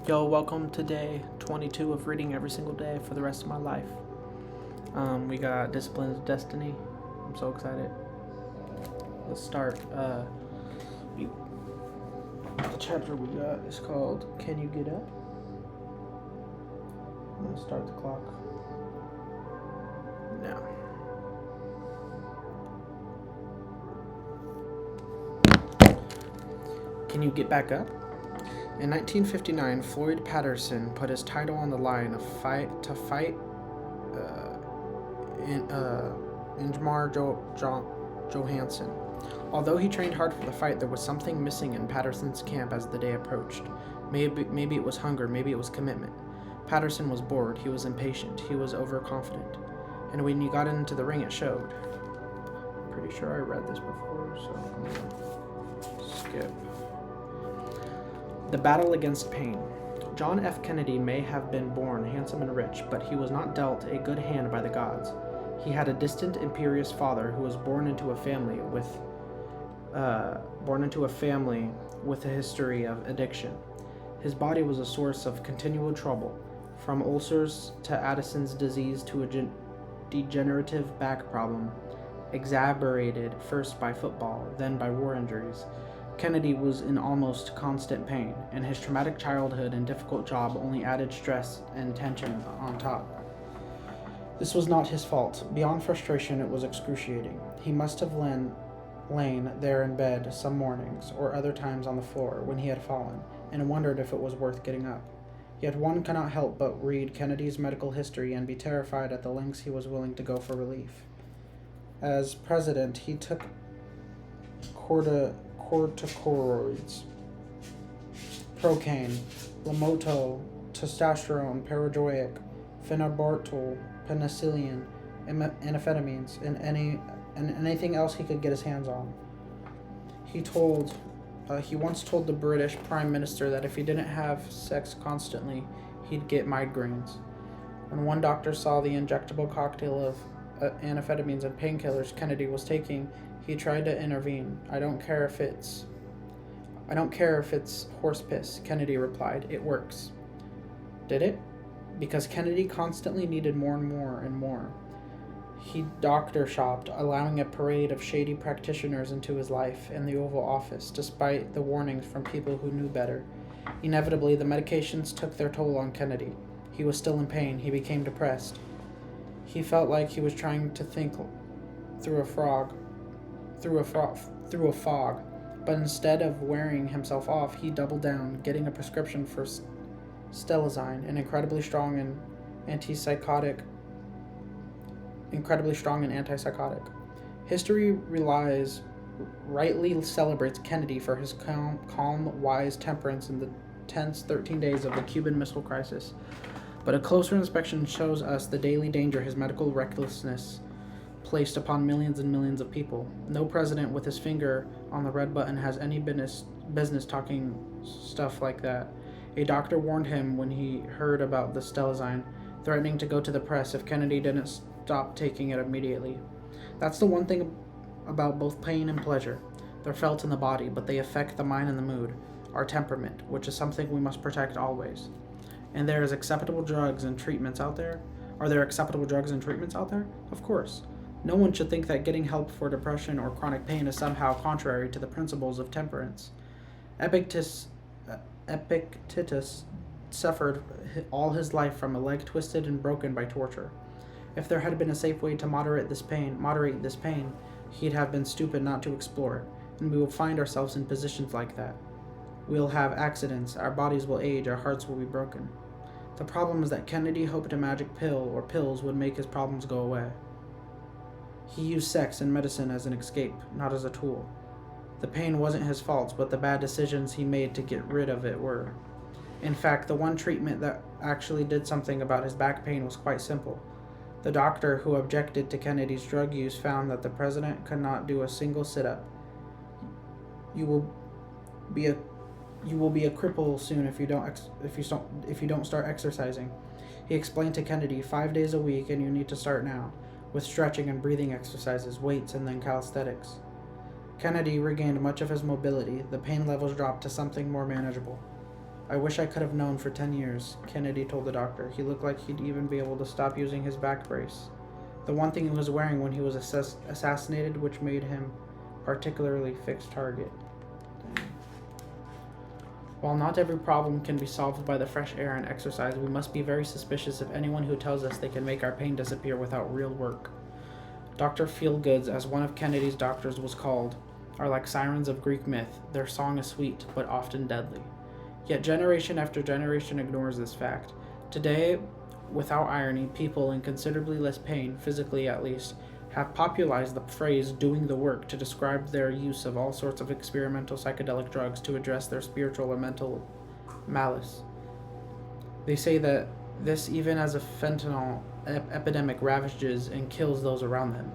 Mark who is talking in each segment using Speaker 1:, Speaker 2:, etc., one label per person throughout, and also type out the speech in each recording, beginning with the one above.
Speaker 1: Yo, welcome to day 22 of reading every single day for the rest of my life. We got Disciplines of Destiny. I'm so excited. Let's start. The chapter we got is called Can You Get Up? I'm going to start the clock now. Can you get back up? In 1959, Floyd Patterson put his title on the line to fight Ingemar Johansson. Although he trained hard for the fight, there was something missing in Patterson's camp as the day approached. Maybe it was hunger, maybe it was commitment. Patterson was bored, he was impatient, he was overconfident. And when he got into the ring, it showed. I'm pretty sure I read this before, so I'm gonna skip. The battle against pain. John F. Kennedy may have been born handsome and rich, but he was not dealt a good hand by the gods. He had a distant, imperious father who was born into a family with a history of addiction. His body was a source of continual trouble, from ulcers to Addison's disease to a degenerative back problem, exacerbated first by football, then by war injuries. Kennedy was in almost constant pain, and his traumatic childhood and difficult job only added stress and tension on top. This was not his fault. Beyond frustration, it was excruciating. He must have lain there in bed some mornings, or other times on the floor, when he had fallen, and wondered if it was worth getting up. Yet one cannot help but read Kennedy's medical history and be terrified at the lengths he was willing to go for relief. As president, he took corticosteroids, procaine, Lamotil, testosterone, parajoic, phenobarbital, penicillin, amphetamines, and anything else he could get his hands on. He once told the British Prime Minister that if he didn't have sex constantly, he'd get migraines. When one doctor saw the injectable cocktail of amphetamines and painkillers Kennedy was taking, he tried to intervene. I don't care if it's horse piss, Kennedy replied. It works. Did it? Because Kennedy constantly needed more and more and more. He doctor shopped, allowing a parade of shady practitioners into his life in the Oval Office, despite the warnings from people who knew better. Inevitably, the medications took their toll on Kennedy. He was still in pain. He became depressed. He felt like he was trying to think through a fog, but instead of wearing himself off, he doubled down, getting a prescription for Stelazine, an incredibly strong and antipsychotic. History rightly celebrates Kennedy for his calm, wise temperance in the tense 13 days of the Cuban Missile Crisis. But a closer inspection shows us the daily danger his medical recklessness placed upon millions and millions of people. No president with his finger on the red button has any business talking stuff like that. A doctor warned him when he heard about the Stelazine, threatening to go to the press if Kennedy didn't stop taking it immediately. That's the one thing about both pain and pleasure. They're felt in the body, but they affect the mind and the mood, our temperament, which is something we must protect always. And there is acceptable drugs and treatments out there? Are there acceptable drugs and treatments out there? Of course. No one should think that getting help for depression or chronic pain is somehow contrary to the principles of temperance. Epictetus suffered all his life from a leg twisted and broken by torture. If there had been a safe way to moderate this pain, he'd have been stupid not to explore it, and we will find ourselves in positions like that. We'll have accidents, our bodies will age, our hearts will be broken. The problem is that Kennedy hoped a magic pill or pills would make his problems go away. He used sex and medicine as an escape, not as a tool. The pain wasn't his fault, but the bad decisions he made to get rid of it were. In fact, the one treatment that actually did something about his back pain was quite simple. The doctor who objected to Kennedy's drug use found that the president could not do a single sit-up. You will be a cripple soon if you don't start exercising. He explained to Kennedy, 5 days a week, and you need to start now, with stretching and breathing exercises, weights, and then calisthenics. Kennedy regained much of his mobility. The pain levels dropped to something more manageable. I wish I could have known for 10 years, Kennedy told the doctor. He looked like he'd even be able to stop using his back brace. The one thing he was wearing when he was assassinated, which made him particularly fixed target. While not every problem can be solved by the fresh air and exercise, we must be very suspicious of anyone who tells us they can make our pain disappear without real work. Dr. Feelgoods, as one of Kennedy's doctors was called, are like sirens of Greek myth. Their song is sweet, but often deadly. Yet generation after generation ignores this fact. Today, without irony, people in considerably less pain, physically at least, have popularized the phrase doing the work to describe their use of all sorts of experimental psychedelic drugs to address their spiritual or mental malice. They say that this even as a fentanyl epidemic ravages and kills those around them.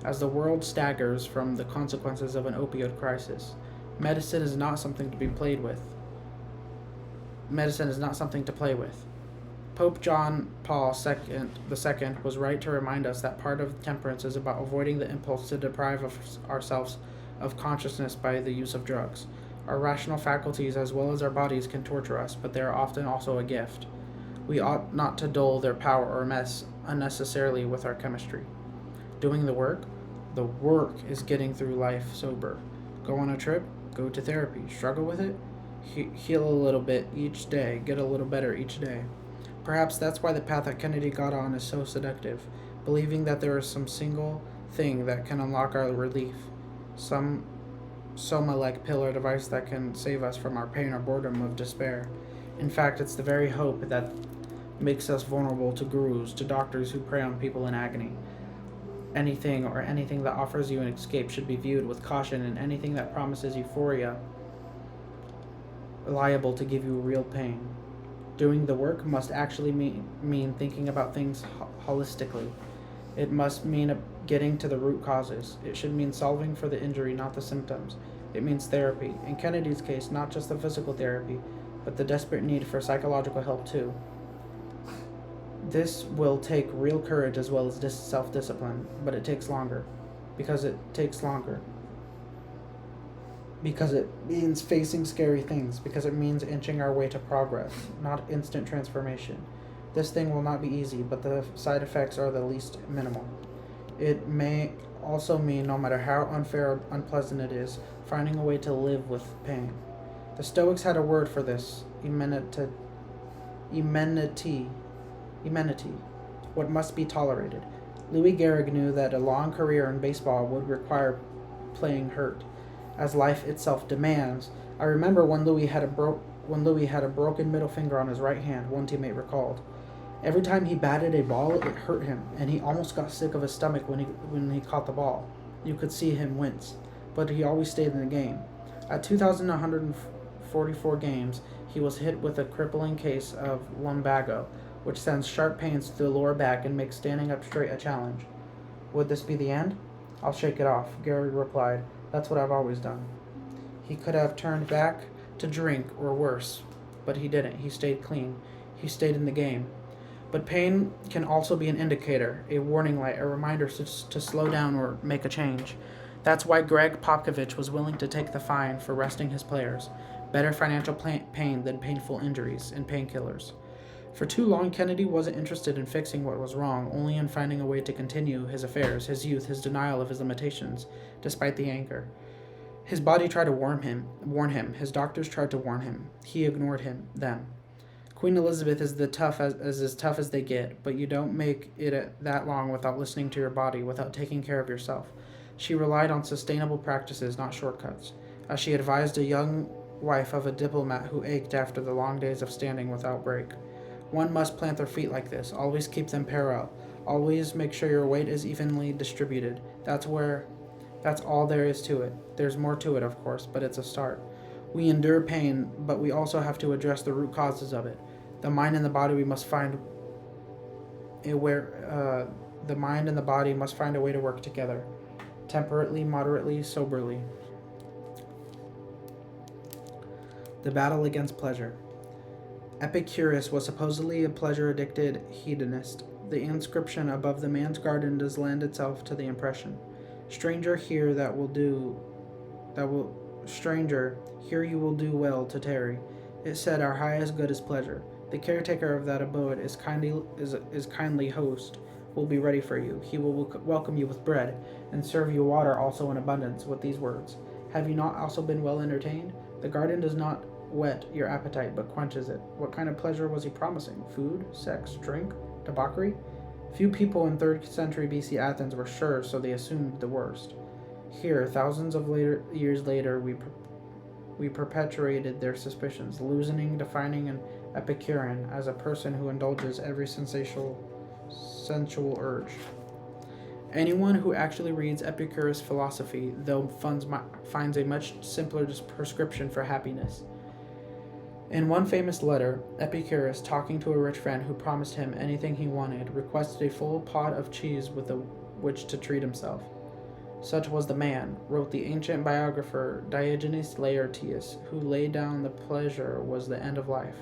Speaker 1: As the world staggers from the consequences of an opioid crisis, medicine is not something to be played with. Medicine is not something to play with. Pope John Paul II was right to remind us that part of temperance is about avoiding the impulse to deprive ourselves of consciousness by the use of drugs. Our rational faculties as well as our bodies can torture us, but they are often also a gift. We ought not to dull their power or mess unnecessarily with our chemistry. Doing the work? The work is getting through life sober. Go on a trip? Go to therapy. Struggle with it? Heal a little bit each day. Get a little better each day. Perhaps that's why the path that Kennedy got on is so seductive, believing that there is some single thing that can unlock our relief, some soma-like pill or device that can save us from our pain or boredom of despair. In fact, it's the very hope that makes us vulnerable to gurus, to doctors who prey on people in agony. Anything that offers you an escape should be viewed with caution, and anything that promises euphoria liable to give you real pain. Doing the work must actually mean thinking about things holistically. It must mean getting to the root causes. It should mean solving for the injury, not the symptoms. It means therapy. In Kennedy's case, not just the physical therapy, but the desperate need for psychological help too. This will take real courage as well as self-discipline, but it takes longer. Because it means facing scary things, because it means inching our way to progress, not instant transformation. This thing will not be easy, but the side effects are the least minimal. It may also mean, no matter how unfair or unpleasant it is, finding a way to live with pain. The Stoics had a word for this, emenity, what must be tolerated. Louis Gehrig knew that a long career in baseball would require playing hurt, as life itself demands. I remember when Louis had a broken middle finger on his right hand, one teammate recalled. Every time he batted a ball, it hurt him, and he almost got sick of his stomach when he caught the ball. You could see him wince, but he always stayed in the game. At 2,144 games, he was hit with a crippling case of lumbago, which sends sharp pains to the lower back and makes standing up straight a challenge. Would this be the end? I'll shake it off, Gehrig replied. That's what I've always done. He could have turned back to drink or worse, but he didn't. He stayed clean. He stayed in the game. But pain can also be an indicator, a warning light, a reminder to slow down or make a change. That's why Greg Popovich was willing to take the fine for resting his players. Better financial pain than painful injuries and painkillers. For too long, Kennedy wasn't interested in fixing what was wrong, only in finding a way to continue his affairs, his youth, his denial of his limitations, despite the anger. His body tried to warn him. His doctors tried to warn him. He ignored them. Queen Elizabeth is as tough as they get, but you don't make it that long without listening to your body, without taking care of yourself. She relied on sustainable practices, not shortcuts, as she advised a young wife of a diplomat who ached after the long days of standing without break. One must plant their feet like this, always keep them parallel, always make sure your weight is evenly distributed. That's all there is to it. There's more to it, of course, but it's a start. We endure pain, but we also have to address the root causes of it. The mind and the body must find a way to work together, temperately, moderately, soberly. The battle against pleasure. Epicurus was supposedly a pleasure-addicted hedonist. The inscription above the man's garden does lend itself to the impression. Stranger, here you will do well to tarry. It said, "Our highest good is pleasure. The caretaker of that abode is kindly host, will be ready for you. He will welcome you with bread, and serve you water also in abundance," with these words, "Have you not also been well entertained? The garden does not whet your appetite, but quenches it." What kind of pleasure was he promising? Food, sex, drink, debauchery? Few people in 3rd century BC Athens were sure, so they assumed the worst. Here, thousands of years later, we perpetuated their suspicions, defining an Epicurean as a person who indulges every sensual urge. Anyone who actually reads Epicurus' philosophy, though finds a much simpler prescription for happiness. In one famous letter, Epicurus, talking to a rich friend who promised him anything he wanted, requested a full pot of cheese with which to treat himself. Such was the man, wrote the ancient biographer Diogenes Laertius, who laid down the pleasure was the end of life.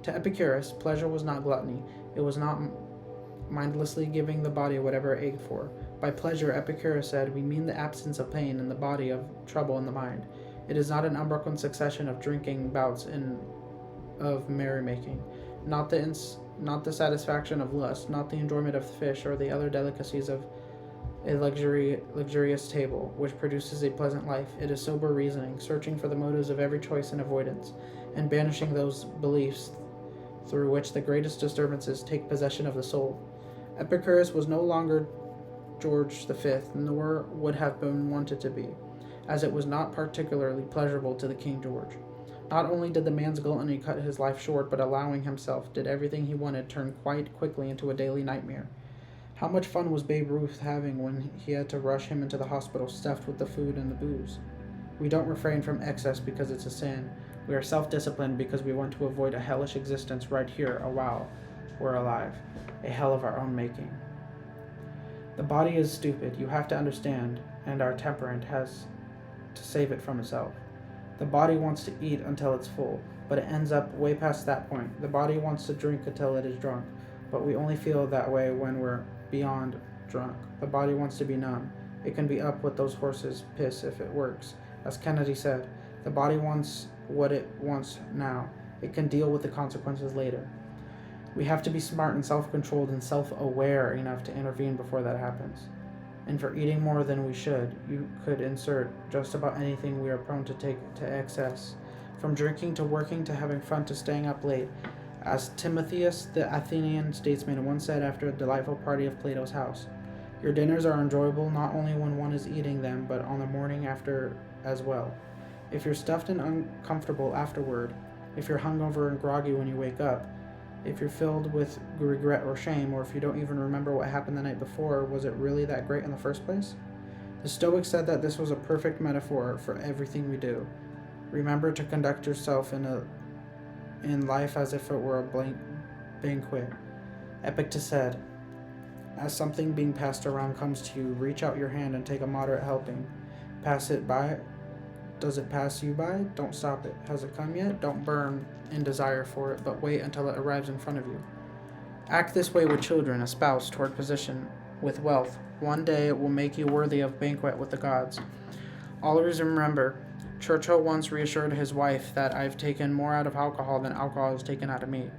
Speaker 1: To Epicurus, pleasure was not gluttony. It was not mindlessly giving the body whatever it ached for. By pleasure, Epicurus said, we mean the absence of pain in the body, of trouble in the mind. It is not an unbroken succession of drinking bouts of merrymaking, not the satisfaction of lust, not the enjoyment of fish or the other delicacies of a luxurious table, which produces a pleasant life. It is sober reasoning, searching for the motives of every choice and avoidance, and banishing those beliefs through which the greatest disturbances take possession of the soul. Epicurus was no longer George V, nor would have been wanted to be, as it was not particularly pleasurable to the King George. Not only did the man's gluttony cut his life short, but allowing himself did everything he wanted turn quite quickly into a daily nightmare. How much fun was Babe Ruth having when he had to rush him into the hospital stuffed with the food and the booze? We don't refrain from excess because it's a sin. We are self-disciplined because we want to avoid a hellish existence right here while we're alive, a hell of our own making. The body is stupid, you have to understand, and our temperament has to save it from itself. The body wants to eat until it's full, but it ends up way past that point. The body wants to drink until it is drunk, but we only feel that way when we're beyond drunk. The body wants to be numb. It can be up with those horses' piss if it works. As Kennedy said, the body wants what it wants now. It can deal with the consequences later. We have to be smart and self-controlled and self-aware enough to intervene before that happens. And for eating more than we should, you could insert just about anything we are prone to take to excess, from drinking to working to having fun to staying up late. As Timotheus, the Athenian statesman, once said after a delightful party of Plato's house, your dinners are enjoyable not only when one is eating them, but on the morning after as well. If you're stuffed and uncomfortable afterward, if you're hungover and groggy when you wake up, if you're filled with regret or shame, or if you don't even remember what happened the night before, was it really that great in the first place? The Stoics said that this was a perfect metaphor for everything we do. Remember to conduct yourself in life as if it were a banquet. Epictetus said, as something being passed around comes to you, reach out your hand and take a moderate helping. Pass it by. Does it pass you by? Don't stop it. Has it come yet? Don't burn in desire for it, but wait until it arrives in front of you. Act this way with children, a spouse, toward position, with wealth. One day it will make you worthy of banquet with the gods. Always remember, Churchill once reassured his wife that I've taken more out of alcohol than alcohol has taken out of me.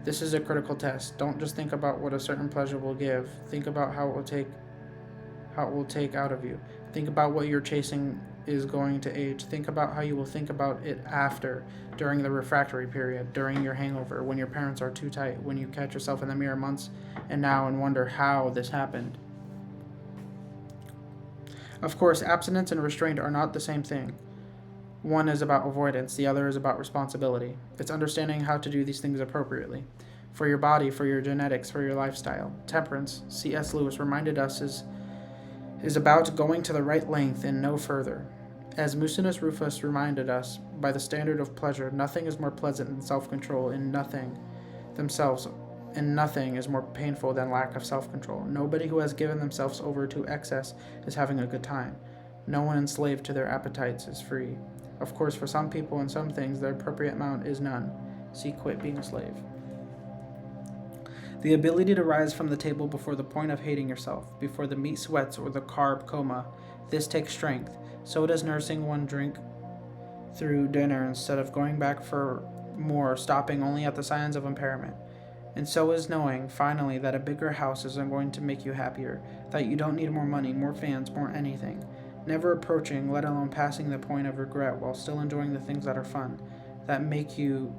Speaker 1: This is a critical test. Don't just think about what a certain pleasure will give. Think about how it will take out of you. Think about what you're chasing is going to age. Think about how you will think about it after, during the refractory period, during your hangover, when your parents are too tight, when you catch yourself in the mirror months and now and wonder how this happened. Of course, abstinence and restraint are not the same thing. One is about avoidance, the other is about responsibility. It's understanding how to do these things appropriately. For your body, for your genetics, for your lifestyle. Temperance, C.S. Lewis reminded us, is about going to the right length and no further. As Musonius Rufus reminded us, by the standard of pleasure, nothing is more pleasant than self-control in nothing themselves, and nothing is more painful than lack of self-control. Nobody who has given themselves over to excess is having a good time. No one enslaved to their appetites is free. Of course, for some people and some things, their appropriate amount is none. See Quit Being a Slave. The ability to rise from the table before the point of hating yourself, before the meat sweats or the carb coma, this takes strength. So does nursing one drink through dinner instead of going back for more, stopping only at the signs of impairment. And so is knowing, finally, that a bigger house isn't going to make you happier, that you don't need more money, more fans, more anything. Never approaching, let alone passing the point of regret while still enjoying the things that are fun, that make you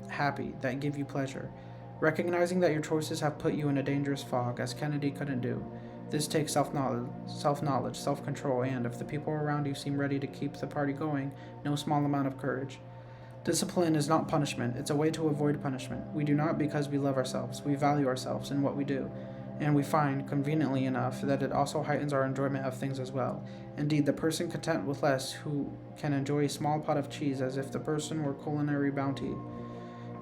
Speaker 1: happy, that give you pleasure. Recognizing that your choices have put you in a dangerous fog, as Kennedy couldn't do. This takes self-knowledge, self-control, and, if the people around you seem ready to keep the party going, no small amount of courage. Discipline is not punishment, it's a way to avoid punishment. We do not because we love ourselves, we value ourselves in what we do, and we find, conveniently enough, that it also heightens our enjoyment of things as well. Indeed, the person content with less who can enjoy a small pot of cheese as if the person were culinary bounty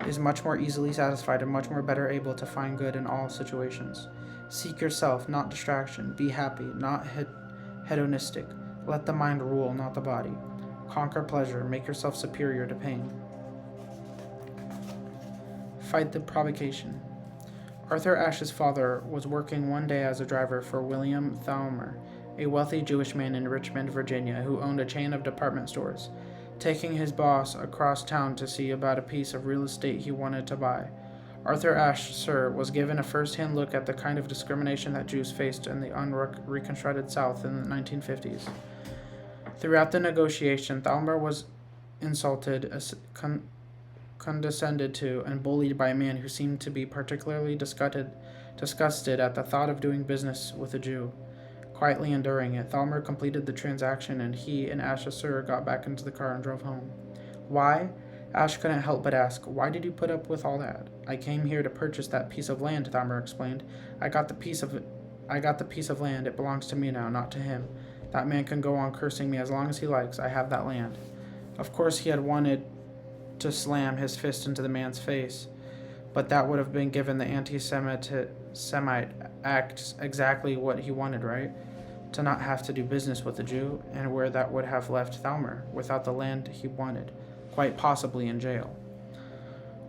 Speaker 1: is much more easily satisfied and much more better able to find good in all situations. Seek yourself, not distraction. Be happy, not hedonistic. Let the mind rule, not the body. Conquer pleasure. Make yourself superior to pain. Fight the provocation. Arthur Ashe's father was working one day as a driver for William Thalmer, a wealthy Jewish man in Richmond, Virginia, who owned a chain of department stores, taking his boss across town to see about a piece of real estate he wanted to buy. Arthur Ashe, sir, was given a first-hand look at the kind of discrimination that Jews faced in the unreconstructed South in the 1950s. Throughout the negotiation, Thalmer was insulted, condescended to, and bullied by a man who seemed to be particularly disgusted at the thought of doing business with a Jew. Quietly enduring it, Thalmer completed the transaction, and he and Ashe's sir got back into the car and drove home. Why? Ashe couldn't help but ask, "Why did you put up with all that?" "I came here to purchase that piece of land," Thalmer explained. I got the piece of land. It belongs to me now, not to him. That man can go on cursing me as long as he likes. I have that land." Of course, he had wanted to slam his fist into the man's face, but that would have been given the anti-Semite act exactly what he wanted, right? To not have to do business with a Jew, and where that would have left Thalmer, without the land he wanted, quite possibly in jail.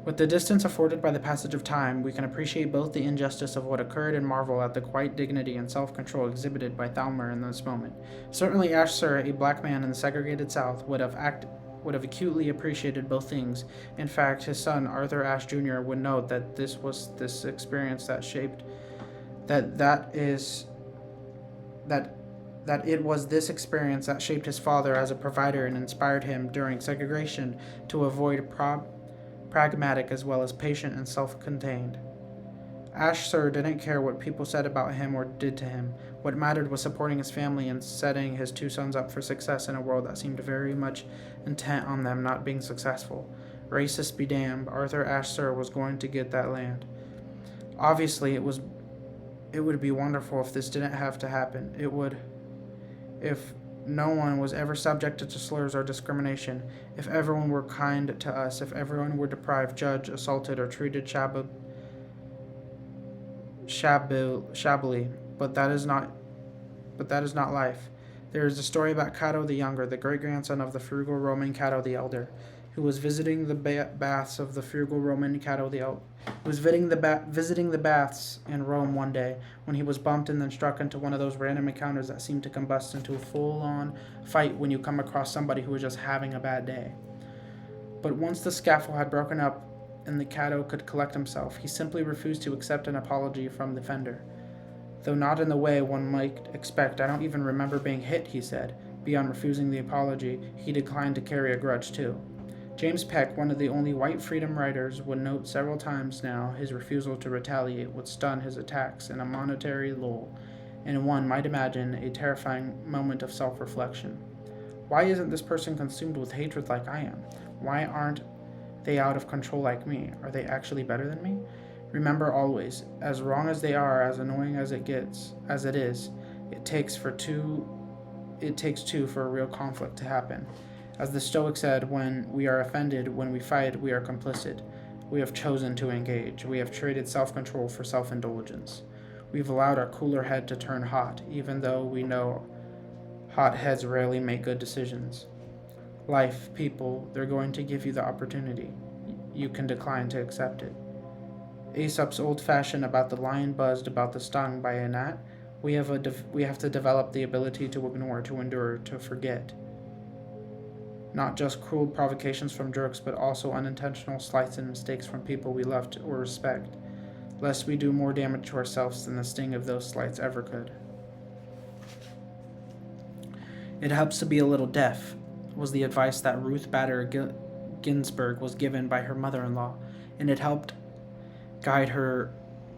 Speaker 1: With the distance afforded by the passage of time, we can appreciate both the injustice of what occurred and marvel at the quiet dignity and self-control exhibited by Thalmer in this moment. Certainly Ashe Sir, a black man in the segregated South, would have acutely appreciated both things. In fact, his son, Arthur Ashe Jr., would note that it was this experience that shaped his father as a provider and inspired him during segregation to avoid pragmatic as well as patient and self-contained. Ashe Sir didn't care what people said about him or did to him. What mattered was supporting his family and setting his two sons up for success in a world that seemed very much intent on them not being successful. Racist be damned, Arthur Ashe Sir was going to get that land. Obviously, it would be wonderful if this didn't have to happen. It would, if no one was ever subjected to slurs or discrimination, if everyone were kind to us, if everyone were deprived, judged, assaulted, or treated shabbily, but that is not life. There is a story about Cato the Younger, the great-grandson of the frugal Roman Cato the Elder, who was visiting the baths of the frugal Roman Cato the Elder. He was visiting the baths in Rome one day when he was bumped and then struck into one of those random encounters that seem to combust into a full-on fight when you come across somebody who was just having a bad day. But once the scaffold had broken up and the Cato could collect himself, he simply refused to accept an apology from the offender. Though not in the way one might expect. "I don't even remember being hit," he said. Beyond refusing the apology, he declined to carry a grudge too. James Peck, one of the only white freedom writers, would note several times now his refusal to retaliate would stun his attacks in a momentary lull, and one might imagine a terrifying moment of self-reflection. Why isn't this person consumed with hatred like I am? Why aren't they out of control like me? Are they actually better than me? Remember always, as wrong as they are, as annoying as it is, it takes two for a real conflict to happen. As the Stoic said, when we are offended, when we fight, we are complicit. We have chosen to engage. We have traded self-control for self-indulgence. We've allowed our cooler head to turn hot, even though we know hot heads rarely make good decisions. Life, people, they're going to give you the opportunity. You can decline to accept it. Aesop's old fashion about the lion buzzed about the stung by a gnat. We have to develop the ability to ignore, to endure, to forget. Not just cruel provocations from jerks, but also unintentional slights and mistakes from people we loved or respect, lest we do more damage to ourselves than the sting of those slights ever could. It helps to be a little deaf, was the advice that Ruth Bader Ginsburg was given by her mother-in-law, and it helped guide her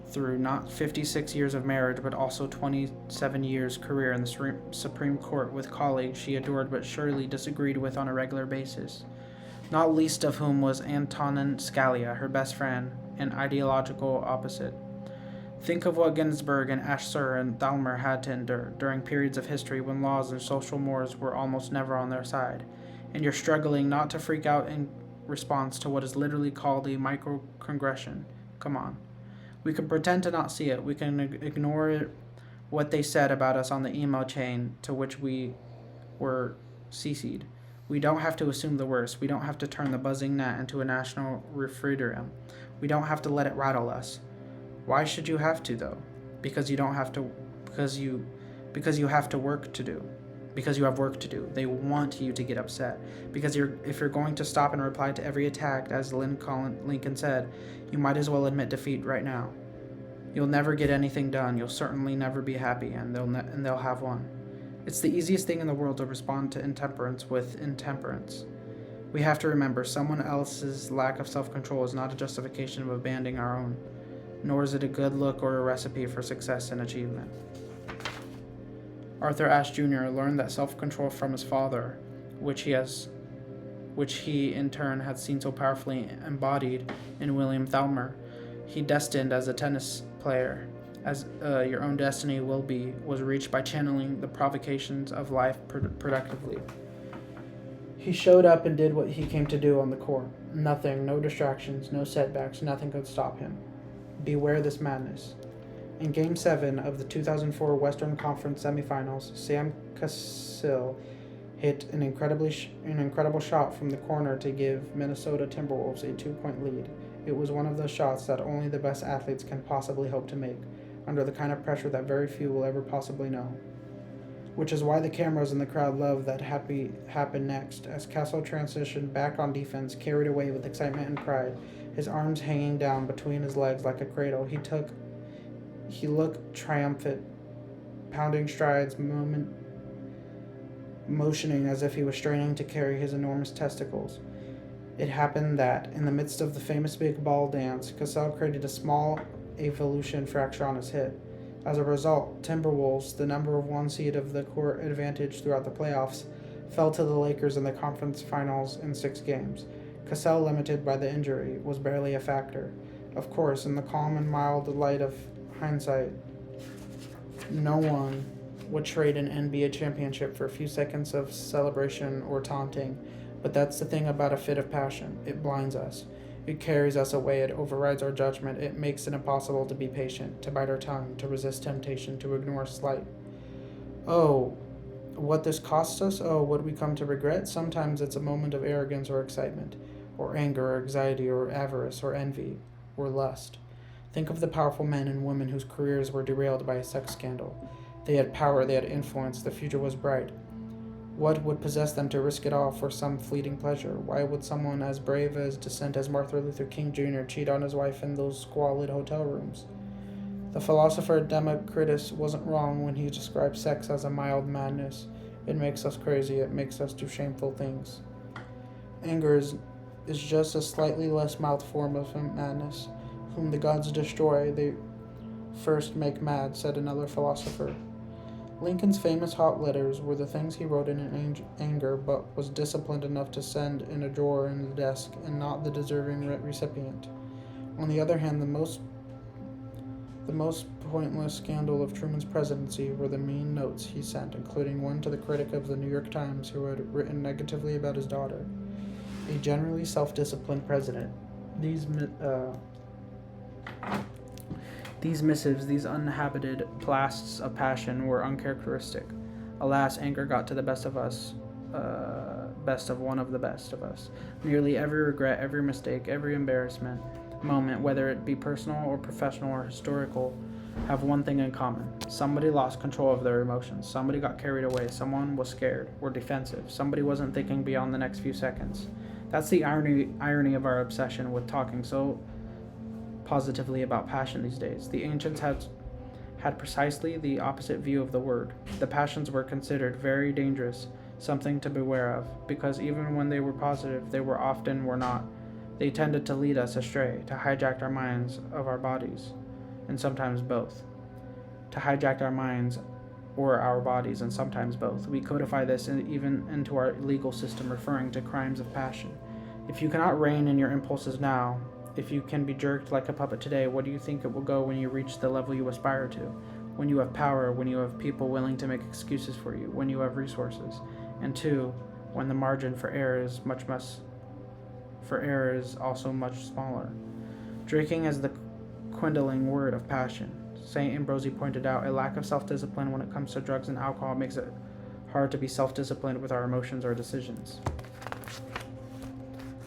Speaker 1: through not 56 years of marriage, but also 27 years' career in the Supreme Court with colleagues she adored but surely disagreed with on a regular basis, not least of whom was Antonin Scalia, her best friend, an ideological opposite. Think of what Ginsburg and Asher and Thalmer had to endure during periods of history when laws and social mores were almost never on their side, and you're struggling not to freak out in response to what is literally called a microaggression. Come on. We can pretend to not see it. We can ignore what they said about us on the email chain to which we were CC'd. We don't have to assume the worst. We don't have to turn the buzzing gnat into a national referendum. We don't have to let it rattle us. Why should you have to, though? Because you don't have to. Because you have to work to do. Because you have work to do. They want you to get upset. Because if you're going to stop and reply to every attack, as Lincoln said, you might as well admit defeat right now. You'll never get anything done. You'll certainly never be happy, and they'll have won. It's the easiest thing in the world to respond to intemperance with intemperance. We have to remember someone else's lack of self-control is not a justification of abandoning our own, nor is it a good look or a recipe for success and achievement. Arthur Ashe Jr. learned that self-control from his father, which he in turn had seen so powerfully embodied in William Thalmer. He destined as a tennis player, as your own destiny will be, was reached by channeling the provocations of life productively. He showed up and did what he came to do on the court. Nothing, no distractions, no setbacks, nothing could stop him. Beware this madness. In Game 7 of the 2004 Western Conference semifinals, Sam Cassell hit an incredible shot from the corner to give Minnesota Timberwolves a 2-point lead. It was one of those shots that only the best athletes can possibly hope to make, under the kind of pressure that very few will ever possibly know. Which is why the cameras in the crowd loved that happened next, as Cassell transitioned back on defense, carried away with excitement and pride, his arms hanging down between his legs like a cradle. He looked triumphant, pounding strides, motioning as if he was straining to carry his enormous testicles. It happened that, in the midst of the famous big ball dance, Cassell created a small evolution fracture on his hip. As a result, Timberwolves, the number 1 seed of the court advantage throughout the playoffs, fell to the Lakers in the conference finals in 6 games. Cassell, limited by the injury, was barely a factor. Of course, in the calm and mild light of hindsight, no one would trade an NBA championship for a few seconds of celebration or taunting, but that's the thing about a fit of passion. It blinds us. It carries us away. It overrides our judgment. It makes it impossible to be patient, to bite our tongue, to resist temptation, to ignore slight. Oh, what this costs us? Oh, what we come to regret? Sometimes it's a moment of arrogance or excitement, or anger or anxiety or avarice or envy or lust. Think of the powerful men and women whose careers were derailed by a sex scandal. They had power, they had influence, the future was bright. What would possess them to risk it all for some fleeting pleasure? Why would someone as brave as decent as Martin Luther King Jr. cheat on his wife in those squalid hotel rooms? The philosopher Democritus wasn't wrong when he described sex as a mild madness. It makes us crazy, it makes us do shameful things. Anger is just a slightly less mild form of madness. Whom the gods destroy, they first make mad, said another philosopher. Lincoln's famous hot letters were the things he wrote in anger, but was disciplined enough to send in a drawer in the desk, and not the deserving recipient. On the other hand, the most pointless scandal of Truman's presidency were the mean notes he sent, including one to the critic of the New York Times who had written negatively about his daughter. A generally self-disciplined president. These missives, these uninhabited blasts of passion, were uncharacteristic. Alas, anger got to the best of us, best of one of the best of us. Nearly every regret, every mistake, every embarrassment moment, whether it be personal or professional or historical, have one thing in common. Somebody lost control of their emotions. Somebody got carried away. Someone was scared or defensive. Somebody wasn't thinking beyond the next few seconds. That's the irony of our obsession with talking so positively about passion these days. The ancients had precisely the opposite view of the word. The passions were considered very dangerous, something to beware of, because even when they were positive, they often were not. They tended to lead us astray, to hijack our minds of our bodies, and sometimes both. To hijack our minds or our bodies, and sometimes both. We codify this even into our legal system, referring to crimes of passion. If you cannot rein in your impulses now, if you can be jerked like a puppet today, what do you think it will go when you reach the level you aspire to? When you have power, when you have people willing to make excuses for you, when you have resources. And two, when the margin for error is also much smaller. Drinking is the dwindling word of passion. St. Ambrosi pointed out, a lack of self-discipline when it comes to drugs and alcohol makes it hard to be self-disciplined with our emotions or decisions.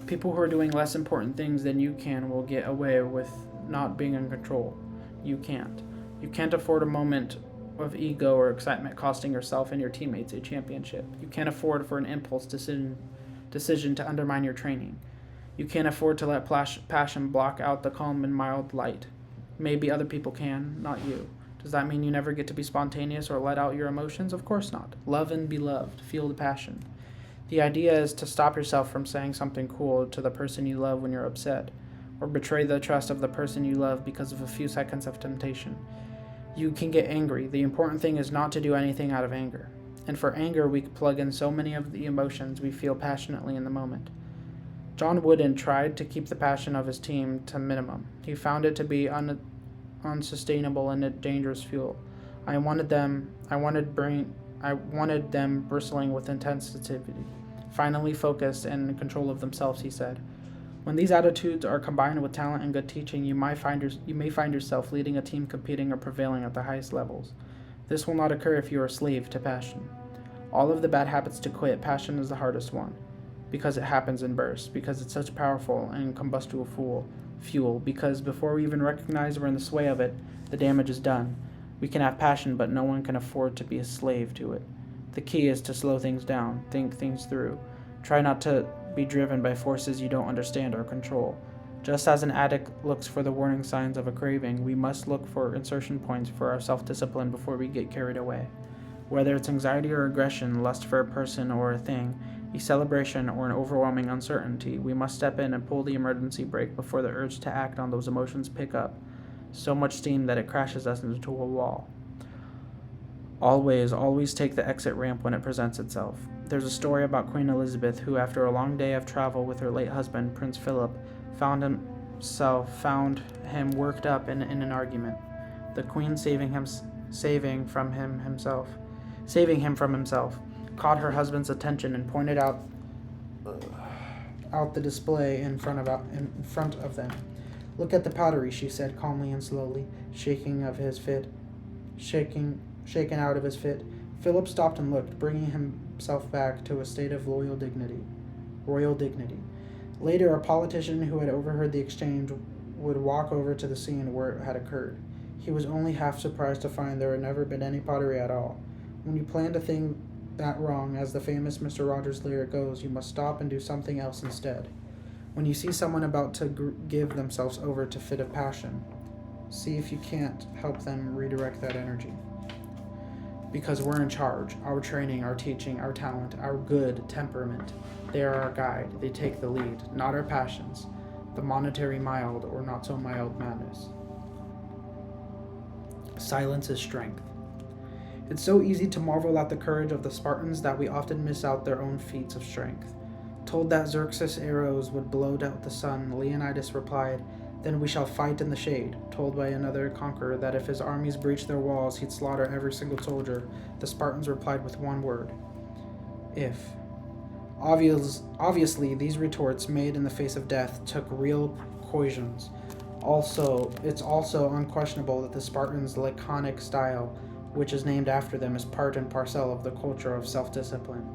Speaker 1: People who are doing less important things than you can will get away with not being in control. You can't. You can't afford a moment of ego or excitement costing yourself and your teammates a championship. You can't afford for an impulse decision to undermine your training. You can't afford to let passion block out the calm and mild light. Maybe other people can, not you. Does that mean you never get to be spontaneous or let out your emotions? Of course not. Love and be loved. Feel the passion. The idea is to stop yourself from saying something cool to the person you love when you're upset, or betray the trust of the person you love because of a few seconds of temptation. You can get angry. The important thing is not to do anything out of anger. And for anger, we plug in so many of the emotions we feel passionately in the moment. John Wooden tried to keep the passion of his team to minimum. He found it to be unsustainable and a dangerous fuel. I wanted them bristling with intensity, finally focused and in control of themselves, he said. When these attitudes are combined with talent and good teaching, you may find yourself leading a team competing or prevailing at the highest levels. This will not occur if you are a slave to passion. All of the bad habits to quit, passion is the hardest one, because it happens in bursts, because it's such powerful and combustible fuel, because before we even recognize we're in the sway of it, the damage is done. We can have passion, but no one can afford to be a slave to it. The key is to slow things down, think things through. Try not to be driven by forces you don't understand or control. Just as an addict looks for the warning signs of a craving, we must look for insertion points for our self-discipline before we get carried away. Whether it's anxiety or aggression, lust for a person or a thing, a celebration or an overwhelming uncertainty, we must step in and pull the emergency brake before the urge to act on those emotions pick up so much steam that it crashes us into a wall. Always take the exit ramp when it presents itself. There's a story about Queen Elizabeth who, after a long day of travel with her late husband, Prince Philip, found him worked up in an argument. The Queen, saving him from himself, caught her husband's attention and pointed out the display in front of them. "Look at the pottery," she said calmly and slowly, shaken out of his fit. Philip stopped and looked, bringing himself back to a state of royal dignity. Later, a politician who had overheard the exchange would walk over to the scene where it had occurred. He was only half surprised to find there had never been any pottery at all. When you plan a thing that wrong, as the famous Mr. Rogers lyric goes, you must stop and do something else instead. When you see someone about to give themselves over to fit of passion, see if you can't help them redirect that energy. Because we're in charge. Our training, our teaching, our talent, our good temperament. They are our guide. They take the lead, not our passions, the monetary mild or not so mild madness. Silence is strength. It's so easy to marvel at the courage of the Spartans that we often miss out their own feats of strength. Told that Xerxes' arrows would blow out the sun, Leonidas replied, "Then we shall fight in the shade." Told by another conqueror that if his armies breached their walls, he'd slaughter every single soldier, the Spartans replied with one word: if. Obviously, these retorts, made in the face of death, took real cohesions. It's also unquestionable that the Spartans' laconic style, which is named after them, is part and parcel of the culture of self-discipline.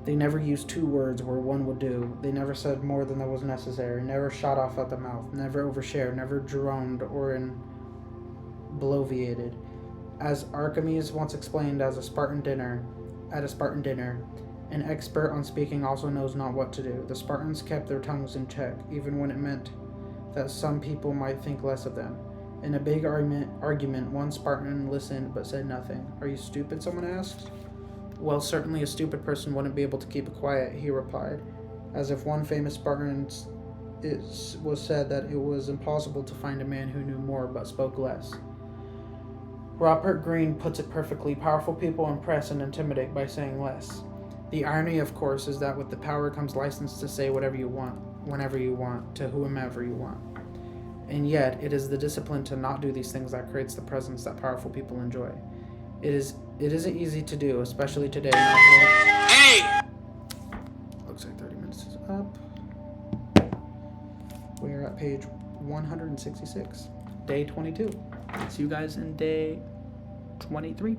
Speaker 1: They never used two words where one would do. They never said more than was necessary, never shot off at the mouth, never overshared, never droned or in bloviated. As Archimedes once explained at a Spartan dinner, an expert on speaking also knows not what to do. The Spartans kept their tongues in check, even when it meant that some people might think less of them. In a big argument, one Spartan listened but said nothing. "Are you stupid?" someone asked. "Well, certainly a stupid person wouldn't be able to keep it quiet," he replied, as if one famous Spartan was said that it was impossible to find a man who knew more but spoke less. Robert Greene puts it perfectly. Powerful people impress and intimidate by saying less. The irony, of course, is that with the power comes license to say whatever you want, whenever you want, to whomever you want. And yet, it is the discipline to not do these things that creates the presence that powerful people enjoy. It isn't easy to do, especially today. Hey! Looks like 30 minutes is up. We are at page 166, day 22. See you guys in day 23.